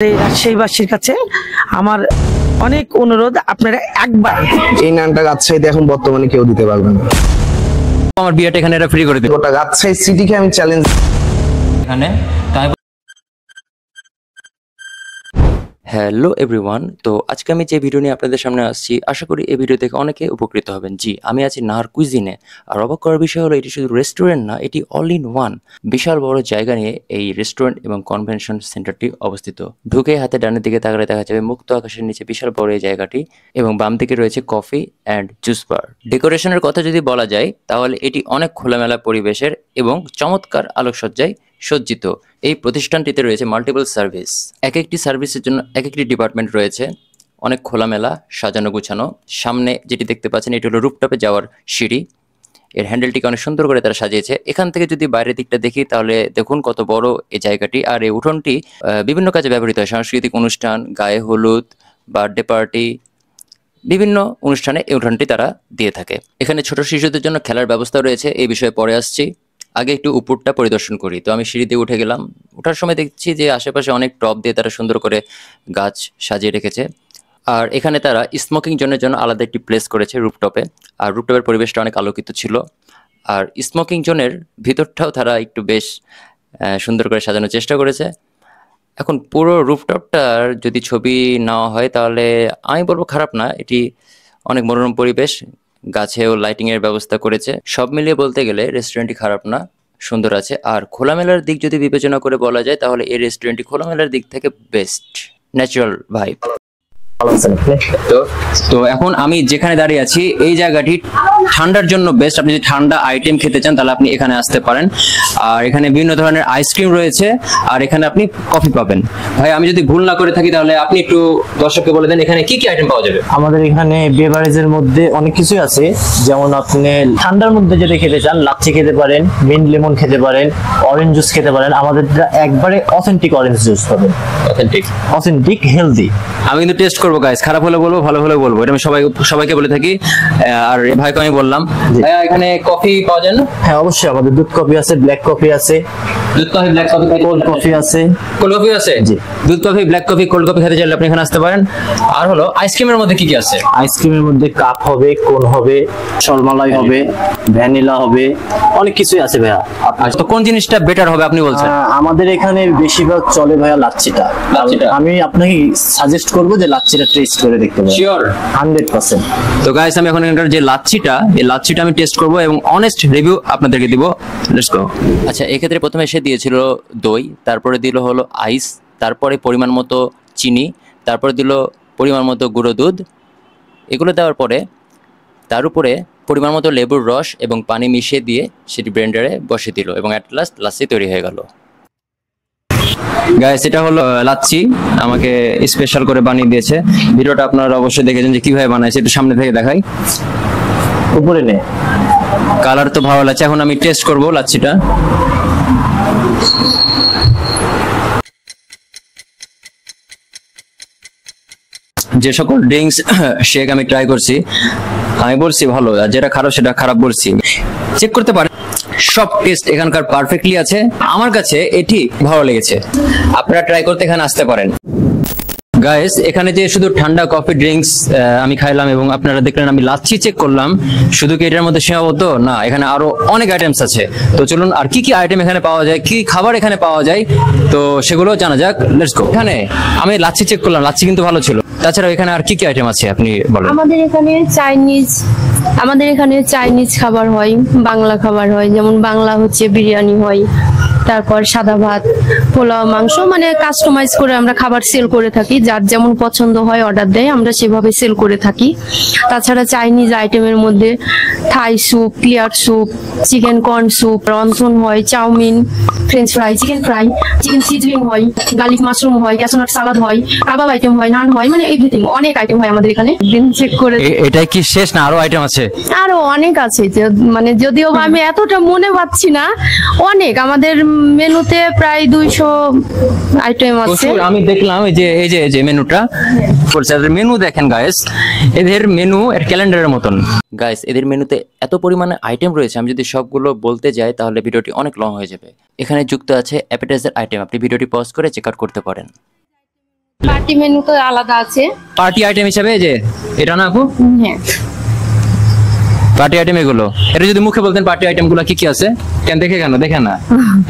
এই রাজশাহীবাসীর কাছে আমার অনেক অনুরোধ, আপনারা একবার এই নানটা রাজশাহীতে এখন বর্তমানে কেউ দিতে পারবে না। আমার বিয়েটা এখানে এটা ফ্রি করে দিই। গোটা রাজশাহী সিটিকে আমি চ্যালেঞ্জ এখানে হ্যালো এভরিওয়ান, তো আজকে আমি যে ভিডিও নিয়ে আপনাদের সামনে আসছি, আশা করি এই ভিডিও দেখে অনেকে উপকৃত হবেন। জি, আমি আছি নাহার কুইজিনে। আর অবাক করার বিষয় হলো, এটি শুধু রেস্টুরেন্ট না, এটি অল ইন ওয়ান বিশাল বড় জায়গা নিয়ে এই রেস্টুরেন্ট এবং কনভেনশন সেন্টারটি অবস্থিত। ঢুকে হাতে ডানের দিকে তাকালে দেখা যাবে মুক্ত আকাশের নিচে বিশাল বড় এই জায়গাটি, এবং বাম দিকে রয়েছে কফি অ্যান্ড জুস বার। ডেকোরেশনের কথা যদি বলা যায় তাহলে এটি অনেক খোলামেলা পরিবেশের এবং চমৎকার আলোকসজ্জায় সজ্জিত। এই প্রতিষ্ঠানটিতে রয়েছে মাল্টিপল সার্ভিস, এক একটি সার্ভিসের জন্য এক একটি ডিপার্টমেন্ট রয়েছে, অনেক খোলামেলা সাজানো গুছানো। সামনে যেটি দেখতে পাচ্ছেন এটি হলো রুফটপে যাওয়ার সিঁড়ি, এর হ্যান্ডেলটিকে অনেক সুন্দর করে তারা সাজিয়েছে। এখান থেকে যদি বাইরের দিকটা দেখি তাহলে দেখুন কত বড় এই জায়গাটি। আর এই উঠোনটি বিভিন্ন কাজে ব্যবহৃত হয়, সাংস্কৃতিক অনুষ্ঠান, গায়ে হলুদ, বার্থডে পার্টি, বিভিন্ন অনুষ্ঠানে এই উঠোনটি তারা দিয়ে থাকে। এখানে ছোট শিশুদের জন্য খেলার ব্যবস্থা রয়েছে, এই বিষয়ে পরে আসছি। আগে একটু উপরটা পরিদর্শন করি। তো আমি সিঁড়ি দিয়ে উঠে গেলাম। ওঠার সময় দেখছি যে আশেপাশে অনেক টব দিয়ে তারা সুন্দর করে গাছ সাজিয়ে রেখেছে। আর এখানে তারা স্মোকিং জোনের জন্য আলাদা একটি প্লেস করেছে রুফটপে। আর রুফটপের পরিবেশটা অনেক আলোকিত ছিল। আর স্মোকিং জোনের ভিতরটাও তারা একটু বেশ সুন্দর করে সাজানোর চেষ্টা করেছে। এখন পুরো রুফটপটার যদি ছবি নেওয়া হয় তাহলে আমি বলবো খারাপ না, এটি অনেক মনোরম পরিবেশ, গাছেও লাইটিংয়ের ব্যবস্থা করেছে। সব মিলিয়ে বলতে গেলে রেস্টুরেন্টটি খারাপ না, সুন্দর আছে। আর খোলামেলার দিক যদি বিবেচনা করে বলা যায় তাহলে এই রেস্টুরেন্টটি খোলামেলার দিক থেকে বেস্ট, ন্যাচারাল ভাইব। তো এখন আমি যেখানে দাঁড়িয়ে আছি এই জায়গাটি ঠান্ডার জন্য বেস্ট। আপনি যদি ঠান্ডা আইটেম খেতে চান তাহলে আপনি এখানে আসতে পারেন। আর এখানে বিভিন্ন ধরনের আইসক্রিম রয়েছে, আর এখানে আপনি কফি পাবেন। ভাই, আমি যদি ভুল না করে থাকি তাহলে আপনি একটু দর্শককে বলে দেন এখানে কি কি আইটেম পাওয়া যাবে। আমাদের এখানে বেভারেজের মধ্যে অনেক কিছুই আছে, যেমন আপনি ঠান্ডার মধ্যে যেটা খেতে চান, লাচ্ছি খেতে পারেন, মিন্ট লেমন খেতে পারেন, অরেঞ্জ জুস খেতে পারেন। আমাদের একবারে অথেন্টিক অরেঞ্জ জুস পাবেন, অথেন্টিক হেলদি। আমি কিন্তু টেস্ট করবো গাইস, খারাপ হলে বলবো, ভালো হলে বলবো, এটা আমি সবাইকে বলে থাকি। আর ভাইকে আমি বললাম এখানে কফি পাওয়া যায় না? হ্যাঁ অবশ্যই, আমাদের দুধ কফি আছে, ব্ল্যাক কফি আছে, দুধ coffee, black coffee, cold coffee আছে। কোল্ড কফি আছে? জি, দুধ coffee, black coffee, cold coffee খেতে চাইলে আপনি এখানে আসতে পারেন। আর হলো আইসক্রিমের মধ্যে কি কি আছে? আইসক্রিমের মধ্যে কাপ হবে, কোন হবে, সরমালাই হবে, ভ্যানিলা হবে, অনেক কিছুই আছে ভাইয়া। আচ্ছা, তো কোন জিনিসটা বেটার হবে আপনি বলছেন? আমাদের এখানে বেশিরভাগ চলে ভাইয়া লাচ্ছিটা। আমি আপনাকে সাজেস্ট করবো যে লাচ্ছিটা টেস্ট করে দেখতে পারেন। শিওর 100%। তো গাইস, আমি এখন এখানকার যে লাচ্ছিটা, এই লাচ্ছিটা আমি টেস্ট করব এবং অনেস্ট রিভিউ আপনাদেরকে দিব। Let's go. আচ্ছা, এক্ষেত্রে প্রথমে এসে দিয়েছিল দই, তারপরে দিল হলো আইস, তারপরে পরিমাণ মতো চিনি, তারপরে দিল পরিমাণ মতো গুঁড়ো দুধ। এগুলো দেওয়ার পরে তার উপরে পরিমাণ মতো লেবুর রস এবং পানি মিশিয়ে দিয়ে সেটি ব্লেন্ডারে বসিয়ে দিল, এবং অ্যাট লাস্ট লাচ্ছি তৈরি হয়ে গেল। গাইস, এটা হলো লাচ্ছি, আমাকে স্পেশাল করে বানিয়ে দিয়েছে। ভিডিওটা আপনারা অবশ্যই দেখেছেন যে কিভাবে বানাইছে, একটু সামনে থেকে দেখাই। উপরে নে, কালার তো ভালো লাগছে। এখন আমি টেস্ট করব লাচ্ছিটা। যে সকল ড্রিঙ্কস শেক আমি ট্রাই করছি, আমি বলছি ভালো, আর যেটা খারাপ সেটা খারাপ বলছি। চেক করতে পারেন, সব টেস্ট এখানকার পারফেক্টলি আছে। আমার কাছে এটি ভালো লেগেছে, আপনারা ট্রাই করতে এখানে আসতে পারেন। গাইস, এখানে যে শুধু ঠান্ডা কফি ড্রিঙ্কস আমি খাইলাম এবং আপনারা দেখলেন আমি লাচ্ছি চেক করলাম, শুধু কি এটার মধ্যে সীমাবদ্ধ না, এখানে আরো অনেক আইটেমস আছে। তো চলুন আর কি কি আইটেম এখানে পাওয়া যায়, কি খাবার এখানে পাওয়া যায়, তো সেগুলো জানা যাক। Let's go. এখানে আমি লাচ্ছি চেক করলাম, লাচ্ছি কিন্তু ভালো ছিল। তাছাড়া এখানে আর কি কি আইটেম আছে আপনি বলেন। আমাদের এখানে চাইনিজ খাবার হয়, বাংলা খাবার হয়, যেমন বাংলা হচ্ছে বিরিয়ানি হয়, তারপর সাদা ভাত, পোলাও, মাংস, মানে কাস্টমাইজ করে আমরা খাবার সেল করে থাকি। যার যেমন পছন্দ হয় অর্ডার দেয়, আমরা সেভাবে সেল করে থাকি। তাছাড়া চাইনিজ আইটেমের মধ্যে Thai soup, clear soup, chicken corn soup, রন্ধন হয়, chow mein, French fry, chicken seasoning হয়, গার্লিক মাশরুম হয়, ক্যাশনাট সালাদ হয়, কাবাব আইটেম হয়, নান হয়, মানে এভরিথিং, অনেক আইটেম হয় আমাদের এখানে। দিন চেক করে এটাই কি শেষ না, আরো আইটেম আছে? আরো অনেক আছে, মানে যদিও আমি এতটা মনে পাচ্ছি না, অনেক আমাদের মেনুতে প্রায় 200 আইটেম আছে। আমি দেখলাম এই যে মেনুটা, মেনু দেখেন গাইস, এদের মেনু এর ক্যালেন্ডারের মতন। গাইস, এদের মেনুতে এত পরিমাণে আইটেম রয়েছে, আমি যদি সবগুলো বলতে যাই তাহলে ভিডিওটি অনেক লং হয়ে যাবে। এখানে যুক্ত আছে অ্যাপেটাইজার আইটেম, আপনি ভিডিওটি পজ করে চেক আউট করতে পারেন। পার্টি মেনু তো আলাদা আছে। পার্টি আইটেম হিসেবে যে এটা না আপু, হ্যাঁ পার্টি আইটেম এগুলো, এটা যদি মুখে বলতেন পার্টি আইটেম গুলো কি কি আছে, কেন দেখে না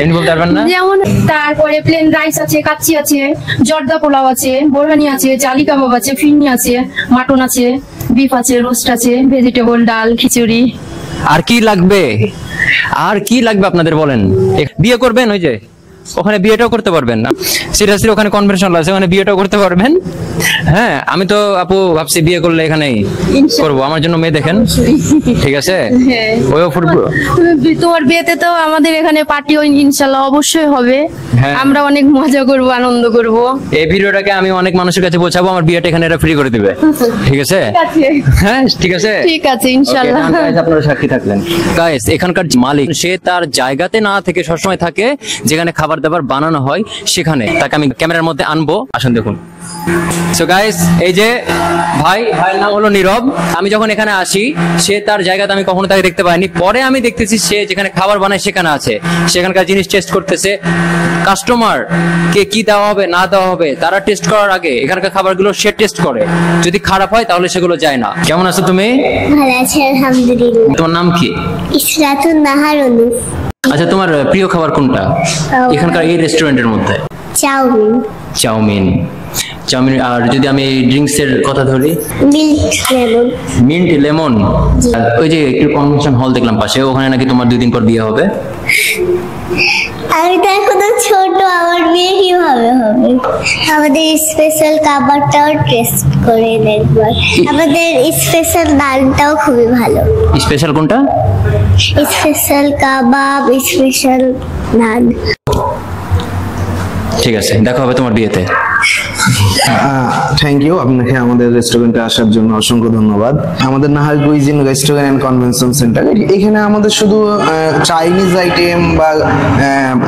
এমনি বলতে পারবেন না? যেমন তারপরে প্লেন রাইস আছে, কাচ্চি আছে, জর্দা পোলাও আছে, বোরহানি আছে, জালি কাবাব আছে, ফিরনি আছে, মাটন আছে, বিফ আছে, রোস্ট আছে, ভেজিটেবল, ডাল, খিচুড়ি। আর কি লাগবে, আর কি লাগবে আপনাদের বলেন? বিয়ে করবেন, ওই যে ওখানে বিয়েটাও করতে পারবেন না, সিরিয়াসলি ওখানে কনভেনশন আছে, ওখানে বিয়েটাও করতে পারবেন। হ্যাঁ আমি তো আপু ভাবছি বিয়ে করলে এখানেই করবো, আমার জন্য মেয়ে দেখেন, ঠিক আছে? হ্যাঁ। ওইও ফুটবল, তোমার বিয়েতে তো আমাদের এখানে পার্টি ইনশাল্লাহ অবশ্যই হবে। হ্যাঁ। আমরা অনেক মজা করব, আনন্দ করব। এই ভিডিওটাকে আমি অনেক মানুষের কাছে পৌঁছাবো, আমার বিয়েটা এখানে এরা ফ্রি করে দিবে, ঠিক আছে? হ্যাঁ ঠিক আছে, ঠিক আছে ইনশাল্লাহ। Okay, guys, আপনারা সাক্ষী থাকলেন। গাইস এখানকার মালিক সে তার জায়গাতে না থেকে সবসময় থাকে যেখানে খাবার দাবার বানানো হয় সেখানে, তাকে আমি ক্যামেরার মধ্যে আনবো, আসুন দেখুন। সো গাইস এই যে ভাইয়ের নাম হলো নীরব। আমি যখন এখানে আসি সে তার জায়গাতে আমি কখনো তাকে দেখতে পাইনি, পরে আমি দেখতেছি সে যেখানে খাবার বানায় সেখানে আছে, সেখানকার জিনিস টেস্ট করতেছে, কাস্টমার কে কি দেওয়া হবে না দেওয়া হবে তারা টেস্ট করার আগে এখানকার খাবারগুলো সে টেস্ট করে, যদি খারাপ হয় তাহলে সেগুলো যায় না। কেমন আছো তুমি? ভালো আছি আলহামদুলিল্লাহ। তোমার নাম কি? ইসরাতুন নাহার অনু। আচ্ছা তোমার প্রিয় খাবার কোনটা এখানকার এই রেস্টুরেন্টের মধ্যে? চাউমিন। চাউমিন। আর যদি আমি ড্রিঙ্কস এর কথা ধরি, মিন্ট লেমন। ওই যে একটু কনভেনশন হল দেখলাম পাশে, ওখানে নাকি তোমার 2 দিন পর বিয়ে হবে। আমি তো এখনো ছোট, আমার বিয়ে কিভাবে হবে? আমাদের স্পেশাল খাবারটাও টেস্ট করে দেখবার। আমাদের স্পেশাল নানটাও খুবই ভালো। স্পেশাল কোনটা? স্পেশাল কাবাব, স্পেশাল নান। ঠিক আছে, দেখা হবে তোমার বিয়েতে। থ্যাংক ইউ আপনাকে আমাদের রেস্টুরেন্টে আসার জন্য অসংখ্য ধন্যবাদ। আমাদের Nahar cuisine restaurant and convention centre, এখানে আমাদের শুধু চাইনিজ আইটেম বা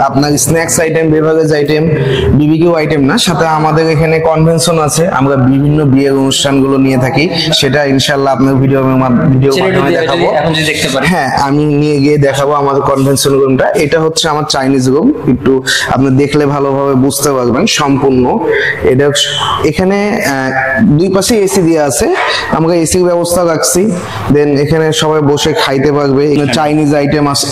আপনার snacks item, beverage item, BBQ item না, সাথে আমাদের এখানে কনভেনশন আছে, আমরা বিভিন্ন বিয়ের অনুষ্ঠানগুলো নিয়ে থাকি, সেটা ইনশাআল্লাহ আপনার ভিডিও মাধ্যমে দেখাবো। এখন যদি দেখতে পারি, হ্যাঁ আমি নিয়ে গিয়ে দেখাবো আমাদের কনভেনশন রুমটা। এটা হচ্ছে আমার চাইনিজ রুম, একটু আপনি দেখলে ভালোভাবে বুঝতে পারবেন সম্পূর্ণ। এটা এখানে 2 পাশে এসি দেওয়া আছে, আমরা এসির ব্যবস্থা রাখছি, দেন এখানে সবাই বসে খাইতে পারবে। চাইনিজ আইটেম আছে,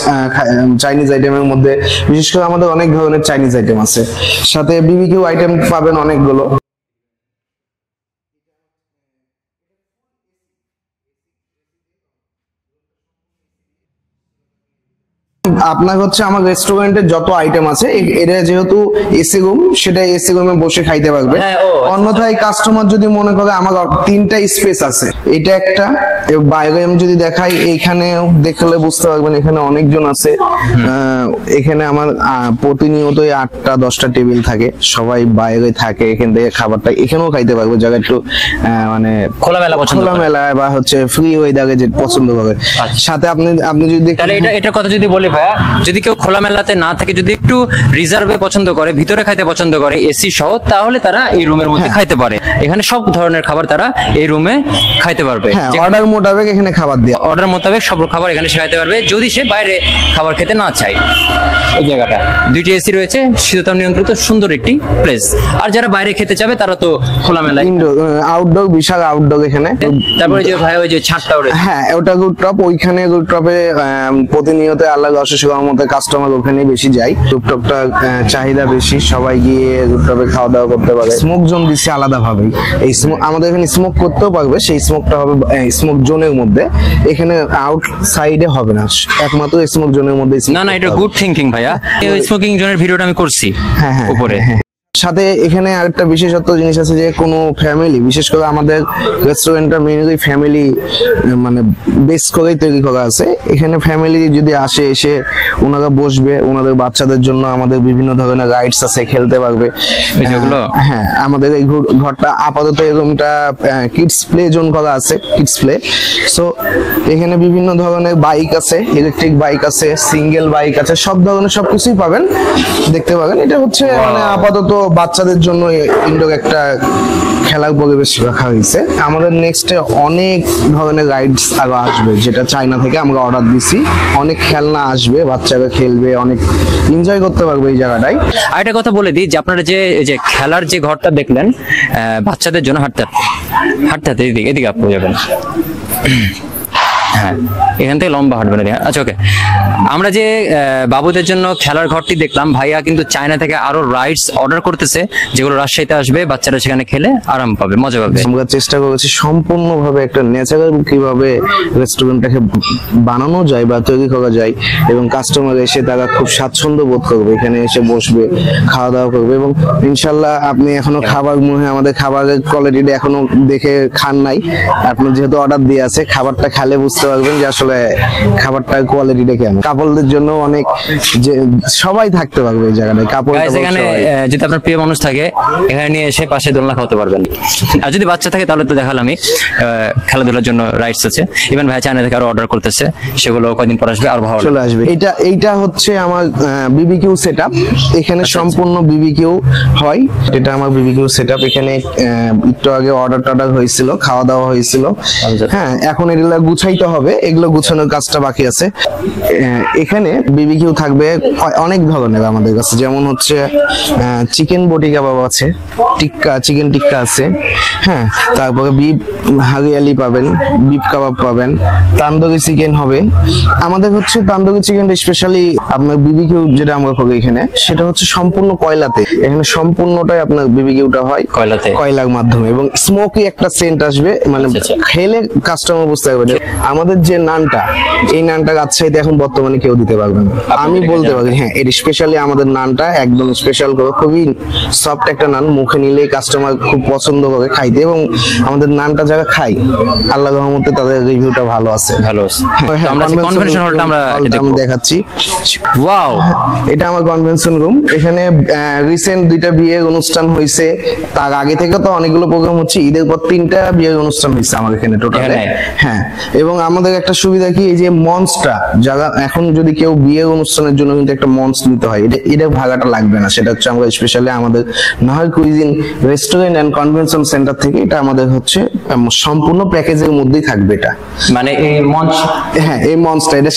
চাইনিজ আইটেমের মধ্যে বিশেষ করে আমাদের অনেক ধরনের চাইনিজ আইটেম আছে, সাথে বিবিকিউ আইটেম পাবেন অনেকগুলো। আপনার হচ্ছে আমার রেস্টুরেন্টের যত আইটেম আছে এটা যেহেতু এসি রুম, সেটা এসি রুমে বসে খাইতে পারবে। অন্যথায় কাস্টমার যদি মনে করে আমার 3টা স্পেস আছে, এটা একটা, বাইরে আমি যদি দেখাই এইখানে দেখলে বুঝতে পারবেন এখানে অনেকজন আছে। এখানে আমার প্রতিনিয়তই 8টা 10টা টেবিল থাকে, সবাই বাইরে থাকে, এখান থেকে খাবারটা এখানেও খাইতে পারবে, যারা একটু মানে খোলামেলা বা হচ্ছে ফ্রি ওয়েদারে যে পছন্দ করে। সাথে আপনি যদি তাহলে এটা কথা যদি বলি ভাইয়া, যদি কেউ খোলামেলাতে না থাকে, যদি একটু রিজার্ভে পছন্দ করে, ভিতরে খাইতে পছন্দ করে এসি সহ, তাহলে তারা এই রুমের মধ্যে খাইতে পারে। এখানে সব ধরনের খাবার তারা এই রুমে খাইতে পারবে, অর্ডার মোতাবেক এখানে খাবার দিয়ে, অর্ডার মোতাবেক সব খাবার এখানে সে খাইতে পারবে, যদি সে বাইরে খাবার খেতে না চায়। এই জায়গাটা 2টি এসি রয়েছে, শীততাপ নিয়ন্ত্রিত সুন্দর একটি প্লেস। আর যারা বাইরে খেতে চাবে তারা তো খোলামেলা, ইনডোর আউটডোর, বিশাল আউটডোর এখানে। তারপরে যে ভাই ওই যে ছাদটাও রয়েছে, হ্যাঁ ওটা রুফটপ, ওইখানে রুফটপে প্রতিনিয়ত আল্লাহ অশেষ রহমতে কাস্টমার ওখানে বেশি যায়। রুফটপটা চাহিদা বেশি, সবাই গিয়ে রুফটপে খাওয়া দাওয়া করতে পারে। স্মোক জোন দিচ্ছে আলাদা ভাবে, এই আমাদের এখানে স্মোক করতেও পারবে, সেই স্মোকটা হবে স্মোক জোনের মধ্যে, এখানে আউট সাইডে হবে না, একমাত্র স্মোক জোনের মধ্যে। না এটা গুড থিংকিং ভাইয়া, এই স্মোকিং জোনের ভিডিওটা আমি করছি উপরে। সাথে এখানে আরেকটা বিশেষত্ব জিনিস আছে যে কোনো ফ্যামিলি, বিশেষ করে আমাদের রেস্টুরেন্টটা মেইনলি ফ্যামিলি মানে বেস করেই তৈরি করা আছে। এখানে ফ্যামিলি যদি আসে, এসে ওনারা বসবে, ওনাদের বাচ্চাদের জন্য আমাদের বিভিন্ন ধরনের রাইডস আছে, খেলতে পারবে। হ্যাঁ আমাদের এই ঘরটা আপাতত এই রুমটা কিডস প্লে জোন করা আছে, কিডস প্লে। সো এখানে বিভিন্ন ধরনের বাইক আছে, ইলেকট্রিক বাইক আছে, সিঙ্গেল বাইক আছে, সব ধরনের সবকিছুই পাবেন, দেখতে পাবেন। এটা হচ্ছে মানে আপাতত বাচ্চাদের জন্য ইনডোর একটা খেলার পরিবেশ রাখা হয়েছে। আমাদের নেক্সটে অনেক ধরনের রাইডস আরো আসবে, যেটা চায়না থেকে আমরা অর্ডার দিছি। অনেক খেলনা আসবে, বাচ্চারা খেলবে, অনেক এনজয় করতে পারবে এই জায়গাটায়। আর একটা কথা বলে দিই যে আপনারা যে খেলার যে ঘরটা দেখলেন বাচ্চাদের জন্য হাঁটতে হাঁটতে এদিকে আপনি যাবেন, হ্যাঁ এখান থেকে লম্বা হাঁটবেন। আচ্ছা ওকে, আমরা যে বাবুদের জন্য খেলার ঘরটি দেখলাম, ভাইয়া কিন্তু চায়না থেকে আরো রাইডস অর্ডার করতেছে, যেগুলো রাজশাহীতে আসবে, বাচ্চারা সেখানে খেলে আরাম পাবে, মজা পাবে। আমরা চেষ্টা করেছি সম্পূর্ণভাবে একটা ন্যাচারাল কিভাবে রেস্টুরেন্টটাকে বানানো যায় বা তৈরি করা যায়, এবং কাস্টমার এসে তারা খুব স্বাচ্ছন্দ্য বোধ করবে, এখানে এসে বসবে, খাওয়া দাওয়া করবে। এবং ইনশাল্লাহ আপনি এখনো খাবার মনে হয় আমাদের খাবারের কোয়ালিটিটা এখনো দেখে খান নাই, আপনি যেহেতু অর্ডার দিয়ে আছে, খাবারটা খেলে বুঝতে পারবেন যে আসলে খাবারটার কোয়ালিটিটা কেমন। কাপলদের জন্য অনেক, যে সবাই থাকতে পারবে এই জায়গাটায়। কাপড় এখানে যদি আপনার প্রিয় মানুষ থাকে এখানে নিয়ে এসে পাশে দোলনা খাওয়াতে পারবেন, আর যদি বাচ্চা থাকে তাহলে তো দেখালামই খেলাধুলার জন্য রাইডস আছে। ইভেন ভাই চায়না থেকে আরো অর্ডার করতেছে, সেগুলো কয়দিন পর আসবে আর ভালো চলে আসবে। এইটা হচ্ছে আমার বিবিকিউ সেটআপ। এখানে সম্পূর্ণ বিবিকিউ হয়, এটা আমার বিবিকিউ সেটআপ। এখানে একটু আগে অর্ডার হয়েছিল, খাওয়া দাওয়া হয়েছিল। হ্যাঁ, এখন এগুলা গুছাইতে হবে, এগুলো গুছানোর কাজটা বাকি আছে। এখানে বিবিকিউ থাকবে অনেক ধরনের আমাদের কাছে, যেমন হচ্ছে চিকেন বটি কাবাব আছে, চিকেন টিক্কা আছে, হ্যাঁ, তারপরে বিফ হারিয়ালি পাবেন, বিফ কাবাব পাবেন, তান্দুরি চিকেন হবে। আমাদের হচ্ছে তান্দুরি চিকেন স্পেশালি আপনার বিবিকিউ যেটা আমরা করি এখানে, সেটা হচ্ছে সম্পূর্ণ কয়লাতে। এখানে সম্পূর্ণটাই আপনার বিবিকিউটা হয় কয়লার মাধ্যমে, এবং স্মোকি একটা সেন্ট আসবে, মানে খেলে কাস্টমার বুঝতে পারবে। আমাদের যে নানটা, এই নানটা রাজশাহীতে এখন বর্তমানে কেউ দিতে পারবে না, আমি বলতে পারি। হ্যাঁ, এটা স্পেশালি আমাদের নানটা একদম স্পেশাল করে, খুবই সফট একটা নান, মুখে নিলে কাস্টমার খুব পছন্দ করে খাইতে। এবং আমাদের নানটা যারা খাই, আল্লাহর রহমতে তাদের রিভিউটা ভালো আছে। আমরা কনভেনশন হলটা আমরা দেখাচ্ছি। ওয়াও, এটা আমার কনভেনশন রুম। এখানে রিসেন্ট 2টা বিয়ের অনুষ্ঠান হয়েছে, তার আগে থেকে তো অনেকগুলো প্রোগ্রাম হচ্ছে, ঈদের পর 3টা বিয়ের অনুষ্ঠান হয়েছে আমার এখানে টোটালে। হ্যাঁ, এবং আমাদের একটা সুবিধা কি, এই যে মঞ্চটা, যারা এখন যদি কেউ বিয়ের অনুষ্ঠানের জন্য কিন্তু একটা মঞ্চ নিতে হয়, এটা ভাড়াটা লাগবে না। সেটা হচ্ছে আমরা স্পেশালি আমাদের Nahar cuisine restaurant and convention centre থেকে, এটা আমাদের হচ্ছে সম্পূর্ণ প্যাকেজের মধ্যেই থাকবে। এটা মানে এই মঞ্চ, হ্যাঁ, এই মঞ্চটা এটা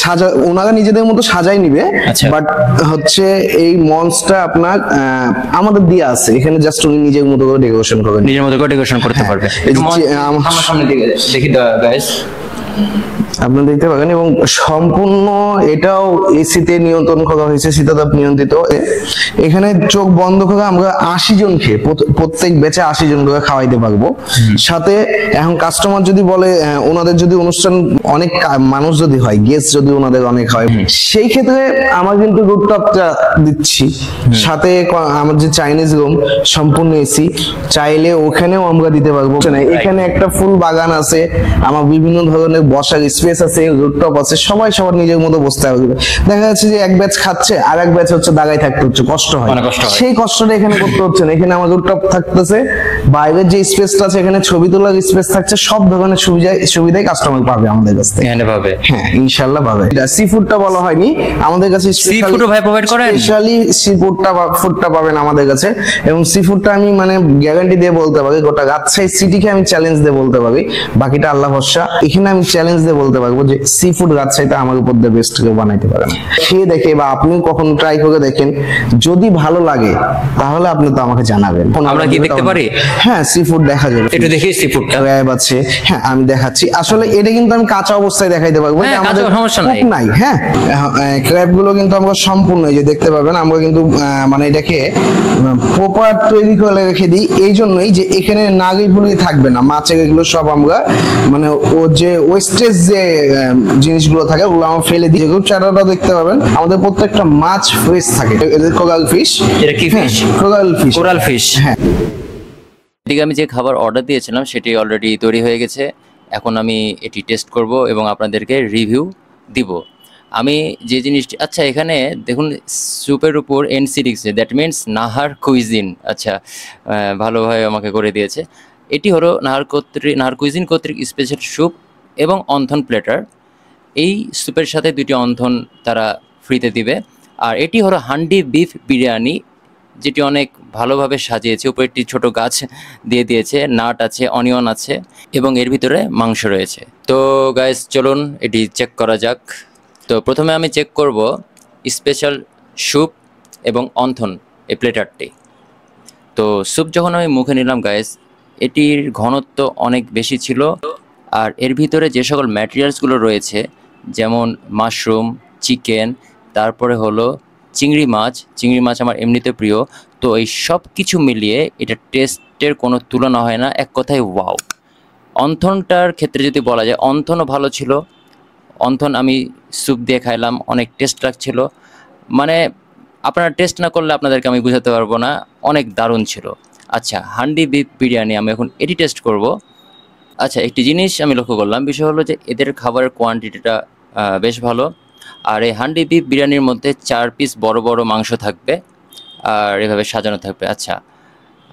ওনারা নিজেদের মতো সাজাই নিবে, বাট হচ্ছে এই মঞ্চটা আপনার আমাদের দিয়ে আছে। এখানে জাস্ট উনি নিজের মতো করে ডেকোরেশন করবেন, নিজের মতো করে ডেকোরেশন করতে পারবে। আমার সামনে দিকে দেখি গাইস, আপনারা দেখতে পাবেন। এবং সম্পূর্ণ এটাও এসিতে নিয়ন্ত্রণ করা হয়েছে, শীতাতাপ নিয়ন্ত্রিত। এখানে চোখ বন্ধ করে আমরা 80 জন খেয়ে, প্রত্যেক ব্যাচে 80 জন করে খাওয়াইতে পারবো। সাথে এখন কাস্টমার যদি বলে, ওনাদের যদি অনুষ্ঠান অনেক মানুষ যদি হয়, গেস্ট যদি ওনাদের অনেক হয়, সেই ক্ষেত্রে আমার কিন্তু রুফটপটা দিচ্ছি। সাথে আমার যে চাইনিজ রুম সম্পূর্ণ এসি, চাইলে ওখানেও আমরা দিতে পারবো। এখানে একটা ফুল বাগান আছে, আমার বিভিন্ন ধরনের বসার স্পেস আছে, রুফটপ আছে, সবাই সবার নিজের মতো বসতে হবে। দেখা যাচ্ছে যে এক ব্যাচ খাচ্ছে, আর এক ব্যাচ হচ্ছে দাঁড়ায় থাকতে হচ্ছে, কষ্ট হয়। সেই কষ্টটা এখানে করতে হচ্ছে না। এখানে আমার রুফটপ থাকতেছে, বাইরের যে স্পেসটা আছে এখানে ছবি তোলার স্পেস থাকছে, সব ধরনের সুবিধাই কাস্টমার পাবে আমাদের কাছ থেকে। হ্যাঁ, ইনশাআল্লাহ পাবে। সি ফুডটা বলা হয়নি, আমাদের কাছে সি ফুডও ভাই প্রোভাইড করেন, স্পেশালি সি ফুডটা পাবেন আমাদের কাছে। এবং সি ফুডটা আমি মানে গ্যারান্টি দিয়ে বলতে পারি, গোটা রাজশাহী সিটিকে আমি চ্যালেঞ্জ দিয়ে বলতে পারি, বাকিটা আল্লাহ ভরসা। এখানে আমি চ্যালেঞ্জ দিয়ে বলতে পারবো যে সি ফুড রাজশাহীতে আমার উপর দিয়ে বেস্ট কেউ বানাইতে পারে না। খেয়ে দেখে বা আপনি কখন ট্রাই করে দেখেন, যদি ভালো লাগে তাহলে আপনি তো আমাকে জানাবেন। আমরা কি দেখতে পারি? হ্যাঁ, সি ফুড দেখা যাবে। একটু দেখি সি ফুডটা। ক্র্যাব আছে, হ্যাঁ আমি দেখাচ্ছি। আসলে এটা কিন্তু আমি কাঁচা অবস্থায় দেখাইতে পারবো, আমাদের সমস্যা নাই। হ্যাঁ, ক্র্যাব গুলো কিন্তু আমরা সম্পূর্ণ এই যে দেখতে পাবেন, আমরা কিন্তু মানে এটাকে প্রপার তৈরি করে রেখে দিই, এই জন্যই যে এখানে নাগিগুলি থাকবে না, মাছের এগুলো সব আমরা মানে ও যে ওয়েস্টেজ যে জিনিসগুলো থাকে ওগুলো আমরা ফেলে দিই। যেগুলো চারাটা দেখতে পাবেন, আমাদের প্রত্যেকটা মাছ ফ্রেশ থাকে। কোরাল ফিশ, এটা কি ফিশ? Coral fish. হ্যাঁ, এদিকে আমি যে খাবার অর্ডার দিয়েছিলাম সেটি অলরেডি তৈরি হয়ে গেছে। এখন আমি এটি টেস্ট করব এবং আপনাদেরকে রিভিউ দিব। আমি যে জিনিসটি, আচ্ছা এখানে দেখুন স্যুপের উপর NC লিখছে, দ্যাট মিনস নাহার কুইজিন। আচ্ছা, ভালোভাবে আমাকে করে দিয়েছে। এটি হলো নাহার কুইজিন কর্তৃক স্পেশাল স্যুপ এবং অন্থন প্লেটার। এই স্যুপের সাথে 2টি অন্থন তারা ফ্রিতে দিবে। আর এটি হলো হান্ডি বিফ বিরিয়ানি যেটি অনেক ভালোভাবে সাজিয়েছে। উপরে একটি ছোট গাছ দিয়ে দিয়েছে, নাট আছে, অনিয়ন আছে এবং এর ভিতরে মাংস রয়েছে। তো গাইস চলুন এটি চেক করা যাক। তো প্রথমে আমি চেক করব স্পেশাল স্যুপ এবং অন্থন এই প্লেটারটি। তো স্যুপ যখন আমি মুখে নিলাম গাইস, এটির ঘনত্ব অনেক বেশি ছিল। আর এর ভিতরে যে সকল ম্যাটেরিয়ালসগুলো রয়েছে, যেমন মাশরুম, চিকেন, তারপরে হলো চিংড়ি মাছ আমার এমনিতে প্রিয়। তো এই সব কিছু মিলিয়ে এটা টেস্টের কোনো তুলনা হয় না, এক কথায় ওয়াও। অন্থনটার ক্ষেত্রে যদি বলা যায়, অন্থনও ভালো ছিল। অন্থন আমি স্যুপ দিয়ে খাইলাম, অনেক টেস্ট লাগছিল। মানে আপনারা টেস্ট না করলে আপনাদেরকে আমি বুঝাতে পারবো না, অনেক দারুণ ছিল। আচ্ছা, হান্ডি বিফ বিরিয়ানি আমি এখন এটি টেস্ট করব। আচ্ছা, একটি জিনিস আমি লক্ষ্য করলাম, বিষয় হলো যে এদের খাবারের কোয়ান্টিটিটা বেশ ভালো। আর এই হান্ডি বিফ বিরিয়ানির মধ্যে 4 পিস বড় বড় মাংস থাকবে আর এভাবে সাজানো থাকবে। আচ্ছা,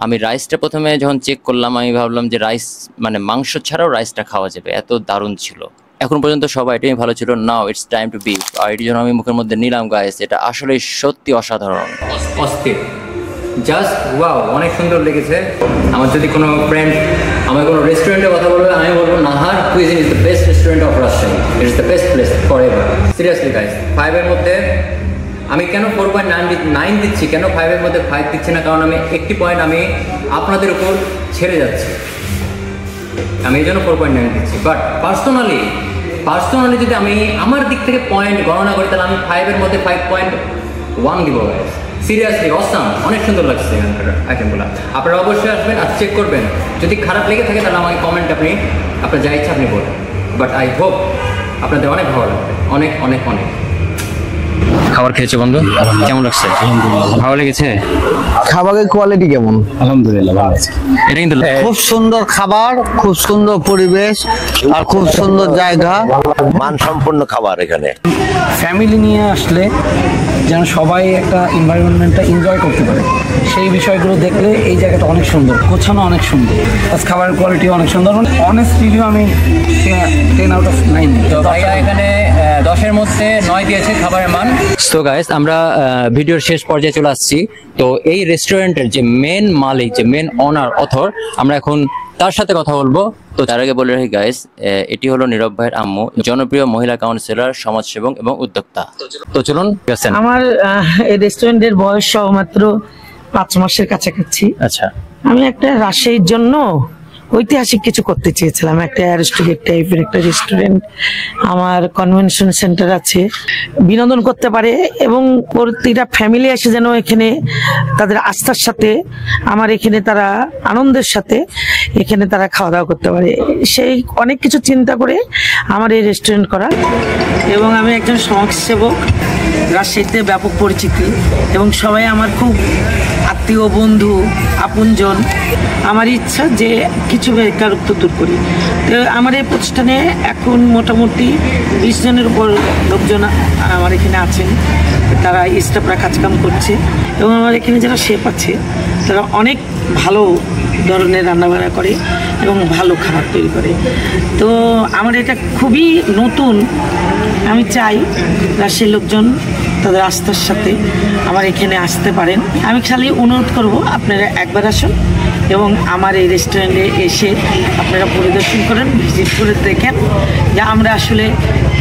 আমি রাইসটা প্রথমে যখন চেক করলাম, আমি ভাবলাম যে রাইস মানে মাংস ছাড়াও রাইসটা খাওয়া যাবে, এত দারুণ ছিল। এখন পর্যন্ত সব আইটেমই ভালো ছিল। Now it's time to beef. আর এটি যখন আমি মুখের মধ্যে নিলাম গাইস, এটা আসলে সত্যি অসাধারণ, অস্থির, জাস্ট ওয়াও, অনেক সুন্দর লেগেছে। আমার যদি কোনো ফ্রেন্ড আমার কোনো রেস্টুরেন্টের কথা বলবে, আমি বলবো Nahar cuisine is the best restaurant of Rajshahi, it's the best place for ever. Seriously guys, 5-এর মধ্যে আমি কেন 4.9 দিচ্ছি, কেন 5-এর মধ্যে 5 দিচ্ছি না, কারণ আমি একটি পয়েন্ট আমি আপনাদের উপর ছেড়ে যাচ্ছি, আমি এই জন্য 4.9 দিচ্ছি। বাট পার্সোনালি যদি আমি আমার দিক থেকে পয়েন্ট গণনা করি, তাহলে আমি 5-এর মধ্যে 5.1 দিব গাইস। সিরিয়াসলি অসাম, অনেক সুন্দর লাগছে এখানকার আইটেমগুলো। আপনারা অবশ্যই আসবেন আর চেক করবেন। যদি খারাপ লেগে থাকে তাহলে আমাকে কমেন্ট আপনার যা ইচ্ছা আপনি বলবেন। বাট আই হোপ আপনাদের অনেক ভালো লাগবে, অনেক অনেক অনেক। খাবার খেয়েছে বন্ধু, কেমন লাগছে? ভালো লেগেছে? খাবারের কোয়ালিটি কেমন? আলহামদুলিল্লাহ ভালো আছে। এটা কিন্তু খুব সুন্দর খাবার, খুব সুন্দর পরিবেশ আর খুব সুন্দর জায়গা, মানসম্পন্ন খাবার এখানে। ফ্যামিলি নিয়ে আসলে যেন সবাই একটা এনভায়রনমেন্টটা এনজয় করতে পারে, সেই বিষয়গুলো দেখলে এই জায়গাটা অনেক সুন্দর, গোছানো অনেক সুন্দর, প্লাস খাবারের কোয়ালিটি অনেক সুন্দর। অনেস্ট রিভিউ আমি 10 আউট অফ 9। তো ভাইয়া এখানে 10-এর মধ্যে 9 দিয়েছে খাবারের মান। তো গাইস, আমরা ভিডিওর শেষ পর্যায়ে চলে আসছি। তো এই রেস্টুরেন্টের যে মেন মালিক, যে মেন ওনার, অথর, আমরা এখন তার সাথে কথা বলবো। তো তার আগে বলে রাখি গাইস, এটি হলো নীরব ভাইয়ের আম্মু, জনপ্রিয় মহিলা কাউন্সিলর, সমাজসেবক এবং উদ্যোক্তা। তো চলুন। আমার এই রেস্টুরেন্টের বয়স মাত্র 5 মাসের কাছাকাছি। আচ্ছা, আমি একটা রাজশাহীর জন্য ঐতিহাসিক কিছু করতে চেয়েছিলাম, একটা অ্যারিস্টোক্রেট টাইপের একটা রেস্টুরেন্ট। আমার কনভেনশন সেন্টার আছে, বিনোদন করতে পারে এবং প্রতিটা ফ্যামিলি এসে যেন এখানে তাদের আস্থার সাথে, আমার এখানে তারা আনন্দের সাথে এখানে তারা খাওয়া দাওয়া করতে পারে, সেই অনেক কিছু চিন্তা করে আমার এই রেস্টুরেন্ট করা। এবং আমি একজন সমাজসেবক, রাজশাহীতে ব্যাপক পরিচিতি এবং সবাই আমার খুব আত্মীয়, বন্ধু, আপনজন। আমার ইচ্ছা যে কিছু বেকারত্ব দূর করি। তো আমার এই প্রতিষ্ঠানে এখন মোটামুটি 20 জনের উপর লোকজন আমার এখানে আছেন, তারা স্টাফরা কাজকাম করছে এবং আমার এখানে যারা শেফ আছে তারা অনেক ভালো ধরনের রান্নাবান্না করে এবং ভালো খাবার তৈরি করে। তো আমার এটা খুবই নতুন। আমি চাই রাজশাহীর লোকজন তাদের আস্থার সাথে আমার এখানে আসতে পারেন। আমি খালি অনুরোধ করব, আপনারা একবার আসুন এবং আমার এই রেস্টুরেন্টে এসে আপনারা পরিদর্শন করেন, ভিজিট করে দেখেন যে আমরা আসলে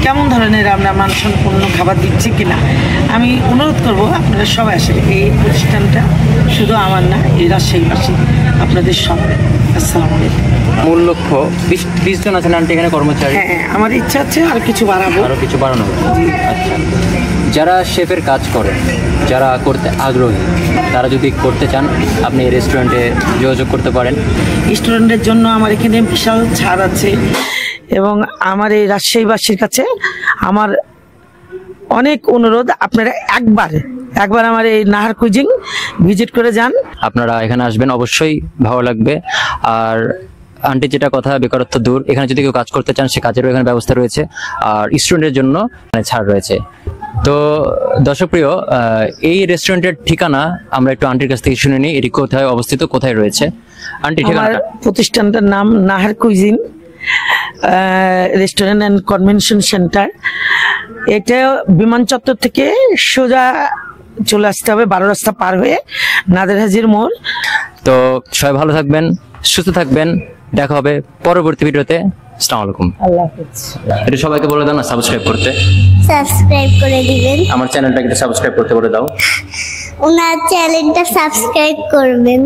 কেমন ধরনের আমরা মানসম্পন্ন খাবার দিচ্ছি কিনা। আমি অনুরোধ করব আপনারা সবাই আসেন। এই প্রতিষ্ঠানটা শুধু আমার না, এই রাজশাহীবাসী আপনাদের সবাই। আসসালামু আলাইকুম। মূল লক্ষ্য 20 জন আছেন আন্টি এখানে কর্মচারী? হ্যাঁ, আমার ইচ্ছা আছে আর কিছু বাড়াবো, আরো কিছু বাড়ানো হবে। আচ্ছা, যারা শেফের কাজ করে, যারা করতে আগ্রহী, তারা যদি করতে চান, আপনি এই রেস্টুরেন্টে যোগাযোগ করতে পারেন। রেস্টুরেন্টের জন্য আমার এখানে বিশাল ছাড় আছে এবং আমার এই রাজশাহীবাসীর কাছে আমার অনেক অনুরোধ, আপনারা একবার আমার এই নাহার কুইজিন ভিজিট করে যান। আপনারা এখানে আসবেন, অবশ্যই ভালো লাগবে। আর আন্টি যেটা কথা, বেকারত্ব দূর, এখানে যদি কেউ কাজ করতে চান সে কাজেরও এখানে ব্যবস্থা রয়েছে, আর স্টুডেন্টের জন্য ছাড় রয়েছে। তো দর্শক প্রিয়, এই রেস্টুরেন্টের ঠিকানা আমরা একটু আন্টির কাছ থেকে শুনে নিই, এটি কোথায় অবস্থিত, কোথায় রয়েছে আন্টি ঠিকানা? প্রতিষ্ঠানটার নাম Nahar cuisine restaurant and convention centre. এটা বিমান চত্বর থেকে সোজা চলে আসতে হবে 12 রাস্তা পার হয়ে নাদের হাজির মোড়। তো সবাই ভালো থাকবেন, সুস্থ থাকবেন, দেখা হবে পরবর্তী ভিডিওতে। আসসালামু আলাইকুম। আল্লাহ হাফেজ। এটা সবাইকে বলে দাও না সাবস্ক্রাইব করতে, সাবস্ক্রাইব করে দিবেন, আমার চ্যানেলটাকে সাবস্ক্রাইব করতে বলে দাও। ওনার চ্যানেলটা সাবস্ক্রাইব করবেন।